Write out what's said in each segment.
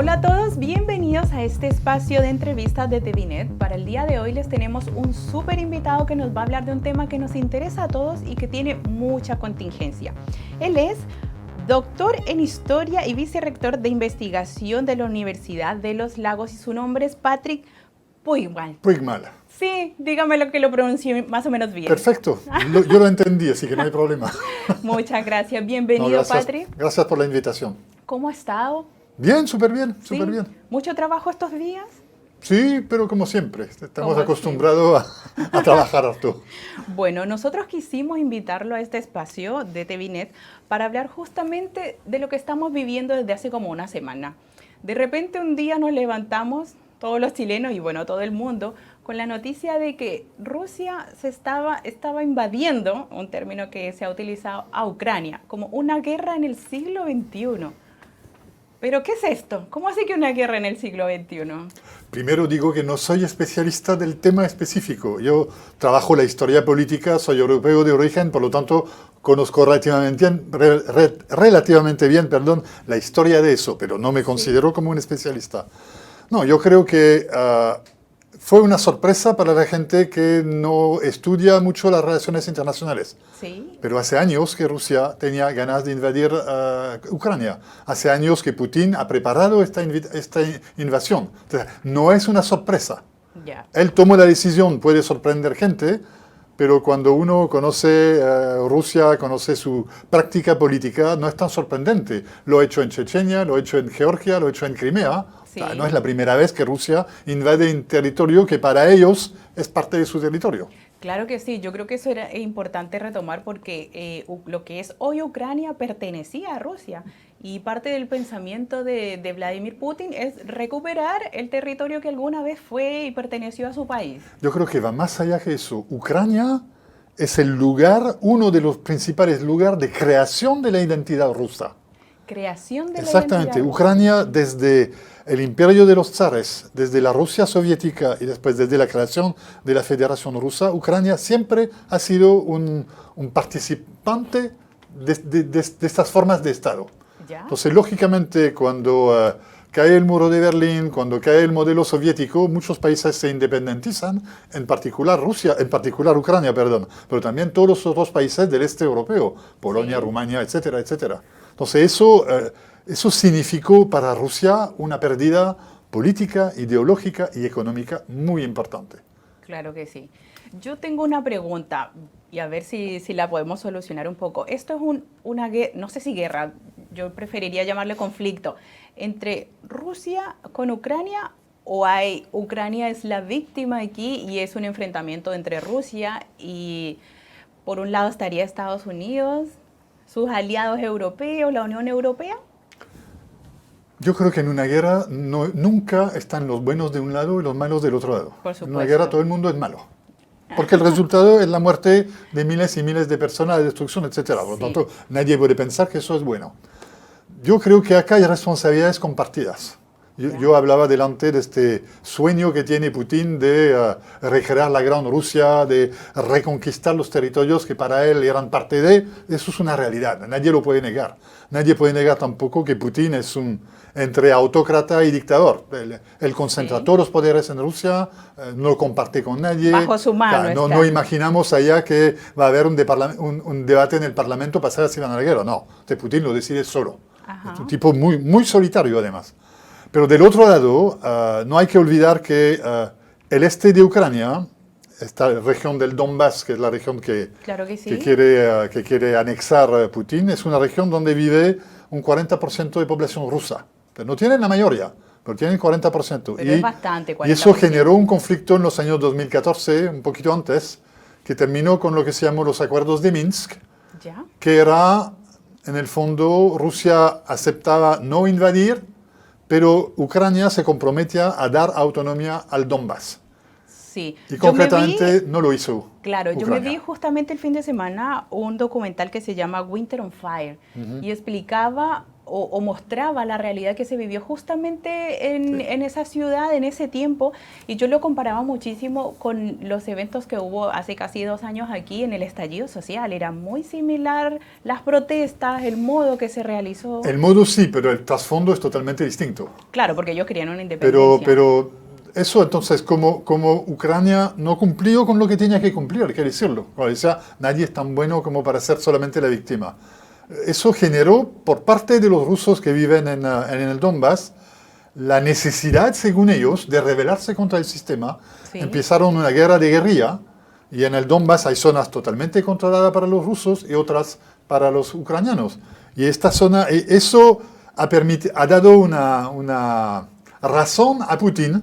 Hola a todos, bienvenidos a este espacio de entrevistas de TVNet. Para el día de hoy les tenemos un súper invitado que nos va a hablar de un tema que nos interesa a todos y que tiene mucha contingencia. Él es doctor en Historia y vicerrector de investigación de la Universidad de los Lagos y su nombre es Patrick Puigmal. Puigmal. Sí, dígame lo que lo pronuncié más o menos bien. Perfecto, yo lo entendí, así que no hay problema. Muchas gracias, bienvenido No, gracias, Patrick. Gracias por la invitación. ¿Cómo ha estado? Bien, súper bien, ¿Sí? súper bien. ¿Mucho trabajo estos días? Sí, pero como siempre, estamos Como acostumbrados a trabajar harto. Bueno, nosotros quisimos invitarlo a este espacio de TVNet para hablar justamente de lo que estamos viviendo desde hace como una semana. De repente un día nos levantamos, todos los chilenos y bueno, todo el mundo, con la noticia de que Rusia estaba invadiendo, un término que se ha utilizado, a Ucrania, como una guerra en el siglo XXI. ¿Pero qué es esto? ¿Cómo así que una guerra en el siglo XXI? Primero digo que no soy especialista del tema específico. Yo trabajo la historia política, soy europeo de origen, por lo tanto conozco relativamente bien, la historia de eso, pero no me considero como un especialista. No, yo creo que fue una sorpresa para la gente que no estudia mucho las relaciones internacionales. Sí. Pero hace años que Rusia tenía ganas de invadir Ucrania. Hace años que Putin ha preparado esta invasión. Entonces, no es una sorpresa. Ya. Él tomó la decisión, puede sorprender gente, pero cuando uno conoce Rusia, conoce su práctica política, no es tan sorprendente. Lo ha hecho en Chechenia, lo ha hecho en Georgia, lo ha hecho en Crimea. Sí. No es la primera vez que Rusia invade un territorio que para ellos es parte de su territorio. Claro que sí, yo creo que eso era importante retomar porque lo que es hoy Ucrania pertenecía a Rusia y parte del pensamiento de Vladimir Putin es recuperar el territorio que alguna vez fue y perteneció a su país. Yo creo que va más allá que eso. Ucrania es el lugar, uno de los principales lugares de creación de la identidad rusa. Creación de la Exactamente. identidad Ucrania desde el imperio de los zares, desde la Rusia soviética y después desde la creación de la Federación Rusa, Ucrania siempre ha sido un participante de estas formas de Estado. ¿Ya? Entonces, lógicamente, cuando cae el muro de Berlín, cuando cae el modelo soviético, muchos países se independentizan, en particular Ucrania, pero también todos los otros países del este europeo, Polonia, Sí. Rumania, etcétera, etcétera. Entonces, eso significó para Rusia una pérdida política, ideológica y económica muy importante. Claro que sí. Yo tengo una pregunta y a ver si la podemos solucionar un poco. Esto es una guerra, no sé si guerra, yo preferiría llamarle conflicto, entre Rusia con Ucrania o Ucrania es la víctima aquí y es un enfrentamiento entre Rusia y por un lado estaría Estados Unidos, sus aliados europeos, la Unión Europea. Yo creo que en una guerra nunca están los buenos de un lado y los malos del otro lado. Por supuesto. En una guerra todo el mundo es malo. Porque el resultado es la muerte de miles y miles de personas, la destrucción, etc. Por lo tanto, nadie puede pensar que eso es bueno. Yo creo que acá hay responsabilidades compartidas. Yo hablaba delante de este sueño que tiene Putin de recrear la Gran Rusia, de reconquistar los territorios que para él eran parte de. Eso es una realidad, nadie lo puede negar. Nadie puede negar tampoco que Putin es entre autócrata y dictador. Él concentra Sí. todos los poderes en Rusia, no lo comparte con nadie. Bajo su mano está. No imaginamos allá que va a haber un debate en el Parlamento para saber si van a la guerra. No, Putin lo decide solo. Ajá. Es un tipo muy, muy solitario además. Pero del otro lado, no hay que olvidar que el este de Ucrania, esta región del Donbass, que es la región Claro que sí. que quiere anexar Putin, es una región donde vive un 40% de población rusa. No tienen la mayoría, pero tienen 40%. Pero es bastante, 40%. Y eso generó un conflicto en los años 2014, un poquito antes, que terminó con lo que se llamó los acuerdos de Minsk, ¿Ya? que era, en el fondo, Rusia aceptaba no invadir, pero Ucrania se comprometía a dar autonomía al Donbass. Sí. Y concretamente no lo hizo. Claro, Ucrania. yo me vi justamente el fin de semana un documental que se llama Winter on Fire y explicaba o mostraba la realidad que se vivió justamente en esa ciudad, en ese tiempo, y yo lo comparaba muchísimo con los eventos que hubo hace casi 2 años aquí en el estallido social. Era muy similar las protestas, el modo que se realizó. El modo sí, pero el trasfondo es totalmente distinto. Claro, porque ellos querían una independencia. Pero eso entonces, como Ucrania no cumplió con lo que tenía que cumplir, hay que decirlo. Como decía, nadie es tan bueno como para ser solamente la víctima. Eso generó, por parte de los rusos que viven en el Donbass, la necesidad, según ellos, de rebelarse contra el sistema. Sí. Empezaron una guerra de guerrilla, y en el Donbass hay zonas totalmente controladas para los rusos y otras para los ucranianos. Y esta zona, eso ha dado una razón a Putin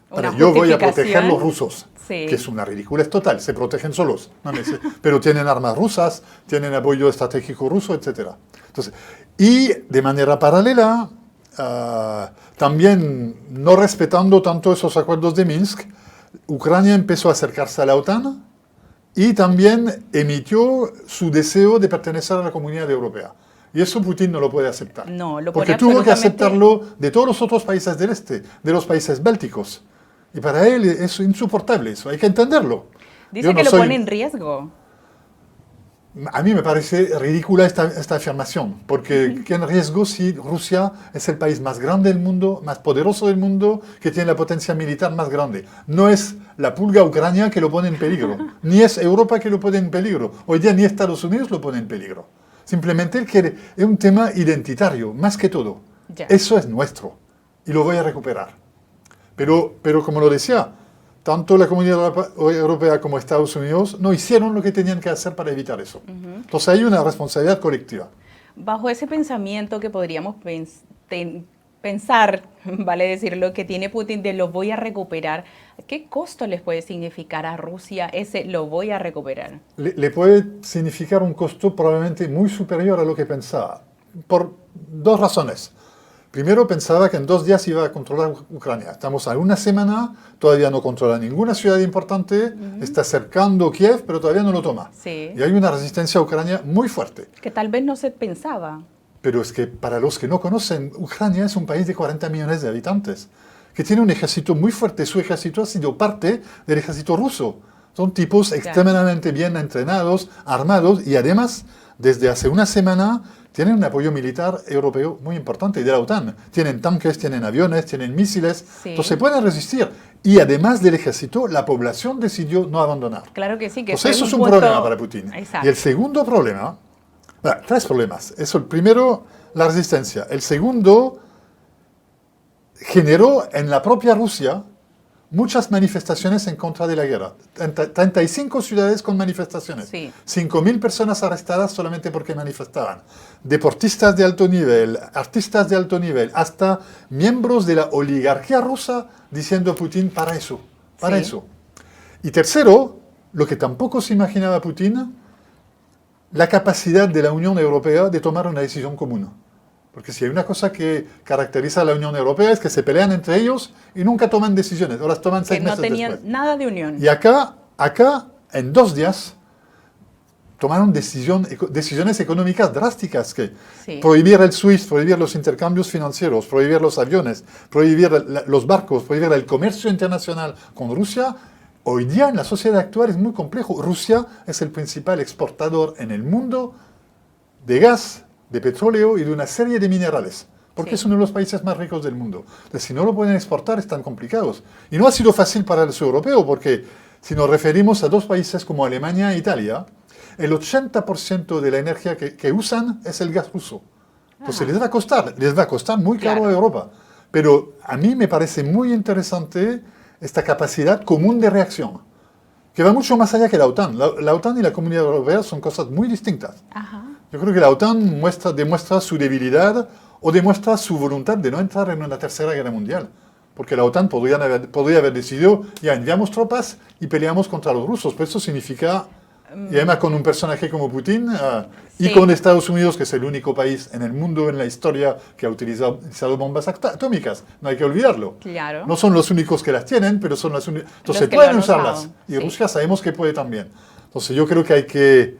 para yo voy a proteger a los rusos. Sí. Que es una ridiculez total, se protegen solos, pero tienen armas rusas, tienen apoyo estratégico ruso, etc. Entonces, y de manera paralela, también no respetando tanto esos acuerdos de Minsk, Ucrania empezó a acercarse a la OTAN y también emitió su deseo de pertenecer a la Comunidad Europea. Y eso Putin no lo puede aceptar. No, lo porque pone tuvo que absolutamente... aceptarlo de todos los otros países del este, de los países bálticos. Y para él es insoportable eso, hay que entenderlo. Dice que lo pone en riesgo. A mí me parece ridícula esta afirmación, porque ¿qué en riesgo si Rusia es el país más grande del mundo, más poderoso del mundo, que tiene la potencia militar más grande? No es la pulga Ucrania que lo pone en peligro, ni es Europa que lo pone en peligro. Hoy día ni Estados Unidos lo pone en peligro. Simplemente él quiere, es un tema identitario, más que todo. Ya. Eso es nuestro y lo voy a recuperar. Pero como lo decía, tanto la Comunidad Europea como Estados Unidos no hicieron lo que tenían que hacer para evitar eso. Entonces hay una responsabilidad colectiva. Bajo ese pensamiento que podríamos pensar, vale decirlo, que tiene Putin de lo voy a recuperar, ¿qué costo les puede significar a Rusia ese lo voy a recuperar? Le puede significar un costo probablemente muy superior a lo que pensaba, por 2 razones. Primero, pensaba que en 2 días iba a controlar Ucrania. Estamos a 1 semana, todavía no controla ninguna ciudad importante, está cercando Kiev, pero todavía no lo toma. Sí. Y hay una resistencia a Ucrania muy fuerte. Que tal vez no se pensaba. Pero es que para los que no conocen, Ucrania es un país de 40 millones de habitantes, que tiene un ejército muy fuerte. Su ejército ha sido parte del ejército ruso. Son tipos extremadamente bien entrenados, armados, y además, desde hace 1 semana, tienen un apoyo militar europeo muy importante, de la OTAN. Tienen tanques, tienen aviones, tienen misiles, Sí. entonces pueden resistir. Y además del ejército, la población decidió no abandonar. Claro que sí. Que Entonces eso es un punto... problema para Putin. Exacto. Y el segundo problema, 3 problemas. Eso, el primero, la resistencia. El segundo, generó en la propia Rusia muchas manifestaciones en contra de la guerra. 35 ciudades con manifestaciones. Sí. 5.000 personas arrestadas solamente porque manifestaban. Deportistas de alto nivel, artistas de alto nivel, hasta miembros de la oligarquía rusa diciendo a Putin, para eso, para Sí. eso. Y tercero, lo que tampoco se imaginaba Putin, la capacidad de la Unión Europea de tomar una decisión común. Porque si hay una cosa que caracteriza a la Unión Europea es que se pelean entre ellos y nunca toman decisiones, ahora las toman 6 Que no meses tenían después. nada de unión. Y acá, en 2 días, tomaron decisiones económicas drásticas, que Sí. prohibir el SWIFT, prohibir los intercambios financieros, prohibir los aviones, prohibir los barcos, prohibir el comercio internacional con Rusia. Hoy día en la sociedad actual es muy complejo. Rusia es el principal exportador en el mundo de gas, de petróleo y de una serie de minerales, porque Sí. es uno de los países más ricos del mundo. Entonces, si no lo pueden exportar, están complicados. Y no ha sido fácil para el europeo, porque si nos referimos a 2 países como Alemania e Italia, el 80% de la energía que usan es el gas ruso. Entonces les va a costar muy caro Claro. a Europa. Pero a mí me parece muy interesante esta capacidad común de reacción, que va mucho más allá que la OTAN. La OTAN y la Comunidad Europea son cosas muy distintas. Ajá. Yo creo que la OTAN demuestra su debilidad o demuestra su voluntad de no entrar en una tercera guerra mundial. Porque la OTAN podría haber decidido, ya enviamos tropas y peleamos contra los rusos. Pues eso significa, y además con un personaje como Putin, y Sí. con Estados Unidos, que es el único país en el mundo, en la historia, que ha utilizado bombas atómicas. No hay que olvidarlo. Claro. No son los únicos que las tienen, pero son las únicas. Entonces que pueden lo han usarlas. usado. Y Sí. Rusia sabemos que puede también. Entonces yo creo que hay que...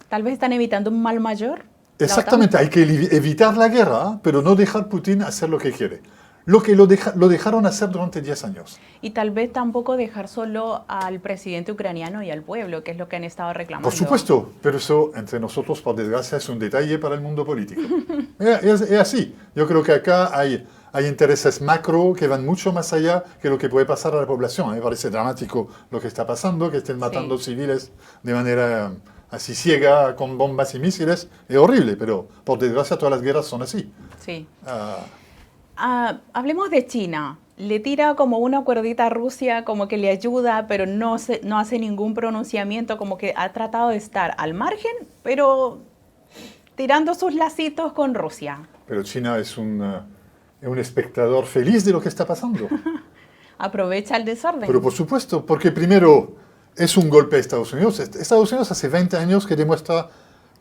Tal vez están evitando un mal mayor. Exactamente, hay que evitar la guerra, pero no dejar a Putin hacer lo que quiere. Lo dejaron hacer durante 10 años. Y tal vez tampoco dejar solo al presidente ucraniano y al pueblo, que es lo que han estado reclamando. Por supuesto, pero eso entre nosotros, por desgracia, es un detalle para el mundo político. Es así. Yo creo que acá hay intereses macro que van mucho más allá que lo que puede pasar a la población. Me parece dramático lo que está pasando, que estén matando civiles de manera así ciega, con bombas y misiles. Es horrible, pero por desgracia todas las guerras son así. Sí. Hablemos de China. Le tira como una cuerdita a Rusia, como que le ayuda, pero no hace ningún pronunciamiento, como que ha tratado de estar al margen, pero tirando sus lacitos con Rusia. Pero China es un espectador feliz de lo que está pasando. Aprovecha el desorden. Pero por supuesto, porque primero es un golpe a Estados Unidos. Estados Unidos hace 20 años que demuestra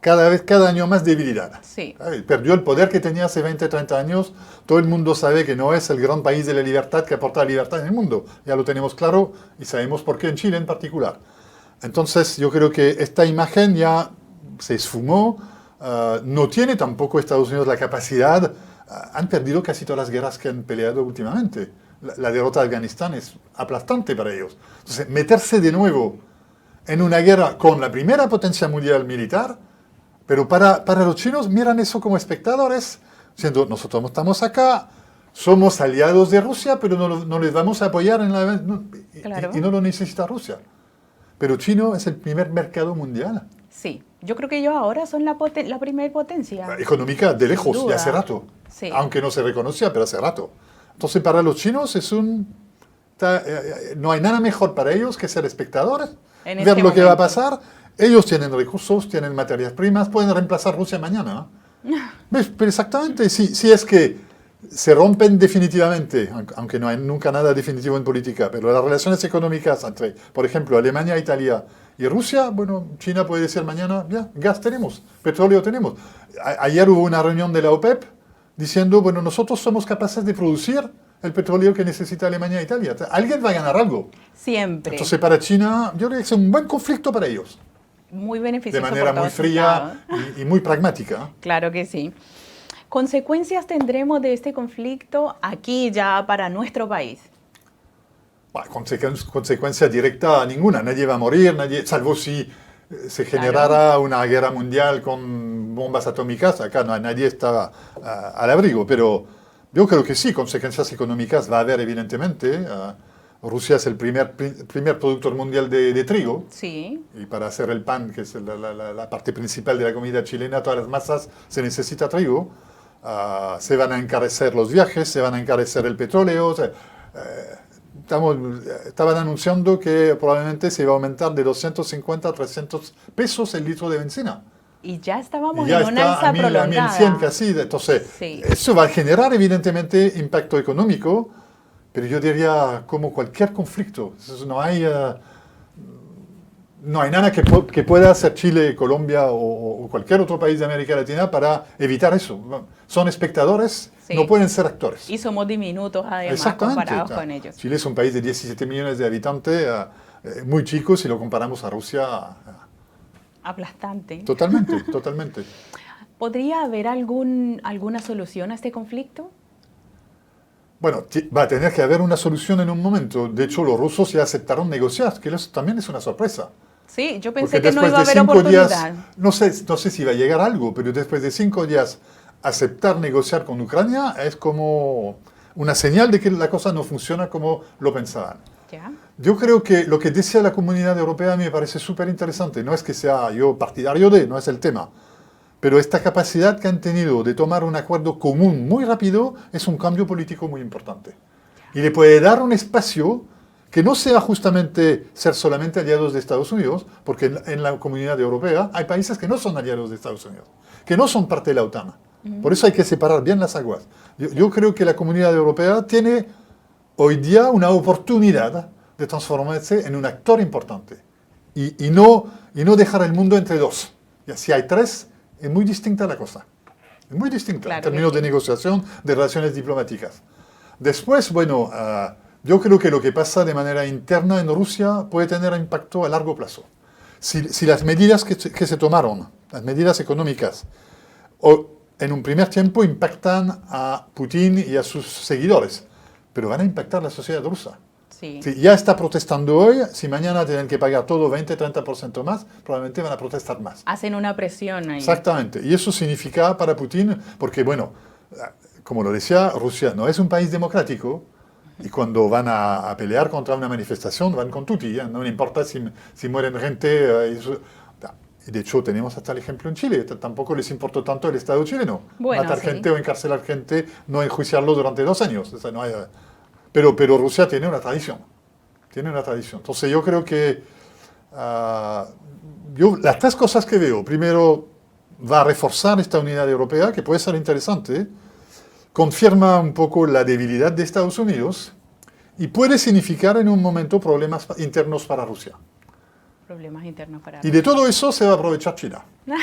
cada año más debilidad. Sí. Perdió el poder que tenía hace 20, 30 años. Todo el mundo sabe que no es el gran país de la libertad que aporta la libertad en el mundo. Ya lo tenemos claro y sabemos por qué en Chile en particular. Entonces yo creo que esta imagen ya se esfumó. No tiene tampoco Estados Unidos la capacidad. Han perdido casi todas las guerras que han peleado últimamente. La derrota de Afganistán es aplastante para ellos. Entonces meterse de nuevo en una guerra con la primera potencia mundial militar. Pero para los chinos miran eso como espectadores, diciendo, nosotros estamos acá, somos aliados de Rusia, pero no les vamos a apoyar Claro. y no lo necesita Rusia. Pero China es el primer mercado mundial. Sí, yo creo que ellos ahora son la primera potencia. Económica de lejos, Sin y duda. hace rato. Sí. Aunque no se reconocía, pero hace rato. Entonces para los chinos no hay nada mejor para ellos que ser espectadores, En ver este lo que va a momento. pasar. Ellos tienen recursos, tienen materias primas, pueden reemplazar Rusia mañana. ¿Ves? Pero exactamente, si es que se rompen definitivamente, aunque no hay nunca nada definitivo en política, pero las relaciones económicas entre, por ejemplo, Alemania, Italia y Rusia, bueno, China puede decir mañana, ya, gas tenemos, petróleo tenemos. Ayer hubo una reunión de la OPEP diciendo, bueno, nosotros somos capaces de producir el petróleo que necesita Alemania e Italia. Alguien va a ganar algo. Siempre. Entonces para China, yo creo que es un buen conflicto para ellos. Muy beneficioso. De manera por muy todos fría lados. y muy pragmática. Claro que sí. ¿Consecuencias tendremos de este conflicto aquí ya para nuestro país? Bueno, consecuencia directa ninguna. Nadie va a morir, salvo si se generara una guerra mundial con bombas atómicas. Acá nadie está al abrigo, pero yo creo que sí, consecuencias económicas va a haber evidentemente. Rusia es el primer productor mundial de trigo. Sí. Y para hacer el pan, que es la parte principal de la comida chilena, todas las masas, se necesita trigo. Se van a encarecer los viajes, se van a encarecer el petróleo. Estaban anunciando que probablemente se va a aumentar de 250 a 300 pesos el litro de benzina. Y ya estábamos Y ya en una está alza a 1100 prolongada. casi. Entonces, Sí. eso va a generar evidentemente impacto económico, pero yo diría como cualquier conflicto. No hay nada que pueda hacer Chile, Colombia o cualquier otro país de América Latina para evitar eso. Son espectadores, Sí. no pueden ser actores. Y somos diminutos además Exactamente. comparados con ellos. Chile es un país de 17 millones de habitantes, muy chico si lo comparamos a Rusia. Aplastante. Totalmente, totalmente. ¿Podría haber alguna solución a este conflicto? Bueno, va a tener que haber una solución en un momento. De hecho, los rusos ya aceptaron negociar, que eso también es una sorpresa. Sí, yo Porque pensé que no después iba a de haber 5 oportunidad. días, no sé si va a llegar algo, pero después de 5 días aceptar negociar con Ucrania es como una señal de que la cosa no funciona como lo pensaban. ¿Ya? Yo creo que lo que decía la Comunidad Europea a mí me parece súper interesante. No es que sea yo partidario no es el tema. Pero esta capacidad que han tenido de tomar un acuerdo común muy rápido es un cambio político muy importante. Y le puede dar un espacio que no sea justamente ser solamente aliados de Estados Unidos, porque en la Comunidad Europea hay países que no son aliados de Estados Unidos, que no son parte de la OTAN. Por eso hay que separar bien las aguas. Yo creo que la Comunidad Europea tiene hoy día una oportunidad de transformarse en un actor importante y no dejar el mundo entre dos. Y si hay tres, es muy distinta la cosa. Es muy distinta Claro en términos que de sí. negociación, de relaciones diplomáticas. Después, bueno, yo creo que lo que pasa de manera interna en Rusia puede tener impacto a largo plazo. Si las medidas que se tomaron, las medidas económicas, o en un primer tiempo impactan a Putin y a sus seguidores, pero van a impactar la sociedad rusa. Sí. Si ya está protestando hoy, si mañana tienen que pagar todo 20-30% más, probablemente van a protestar más. Hacen una presión ahí. Exactamente. Y eso significa para Putin, porque bueno, como lo decía, Rusia no es un país democrático y cuando van a pelear contra una manifestación van con tutti, ¿eh? No le importa si mueren gente. Y de hecho tenemos hasta el ejemplo en Chile, tampoco les importó tanto el Estado chileno. Bueno, matar sí. gente o encarcelar gente, no enjuiciarlo durante 2 años. O sea, no hay, pero Rusia tiene una tradición. Tiene una tradición. Entonces yo creo que las 3 cosas que veo, primero va a reforzar esta unidad europea, que puede ser interesante, confirma un poco la debilidad de Estados Unidos y puede significar en un momento problemas internos para Rusia. Problemas internos para Y de todo eso se va a aprovechar China. Va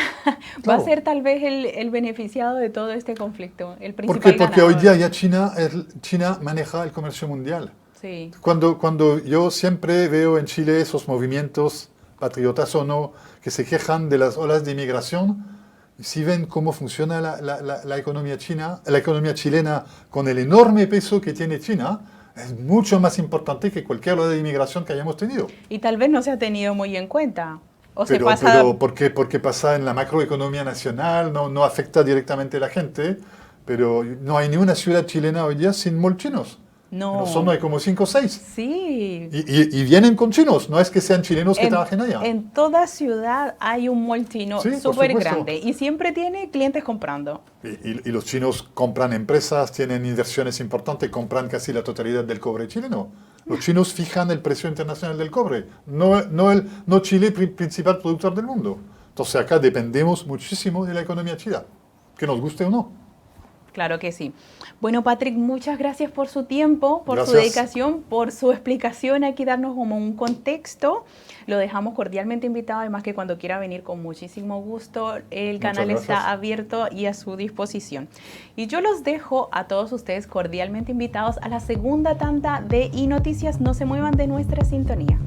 Claro. a ser tal vez el beneficiado de todo este conflicto, el Porque principal hoy ganador. día ya China maneja el comercio mundial. Sí. Cuando yo siempre veo en Chile esos movimientos, patriotas o no, que se quejan de las olas de inmigración, si ven cómo funciona la economía china, la economía chilena con el enorme peso que tiene China, es mucho más importante que cualquier ola de inmigración que hayamos tenido. Y tal vez no se ha tenido muy en cuenta. O se Pero pasa... porque pasa en la macroeconomía nacional, no afecta directamente a la gente, pero no hay ni una ciudad chilena hoy día sin mall chinos. No. En Osorno hay como 5 o 6. Sí. Y vienen con chinos, no es que sean chilenos que trabajen allá. En toda ciudad hay un mall chino Sí, por súper supuesto. grande y siempre tiene clientes comprando. Y los chinos compran empresas, tienen inversiones importantes, compran casi la totalidad del cobre chileno. Los chinos fijan el precio internacional del cobre, no Chile, principal productor del mundo. Entonces acá dependemos muchísimo de la economía china, que nos guste o no. Claro que sí. Bueno, Patrick, muchas gracias por su tiempo, por su Gracias. dedicación, por su explicación aquí, darnos como un contexto. Lo dejamos cordialmente invitado, además que cuando quiera venir con muchísimo gusto, el Muchas canal gracias. está abierto y a su disposición. Y yo los dejo a todos ustedes cordialmente invitados a la segunda tanda de iNoticias. No se muevan de nuestra sintonía.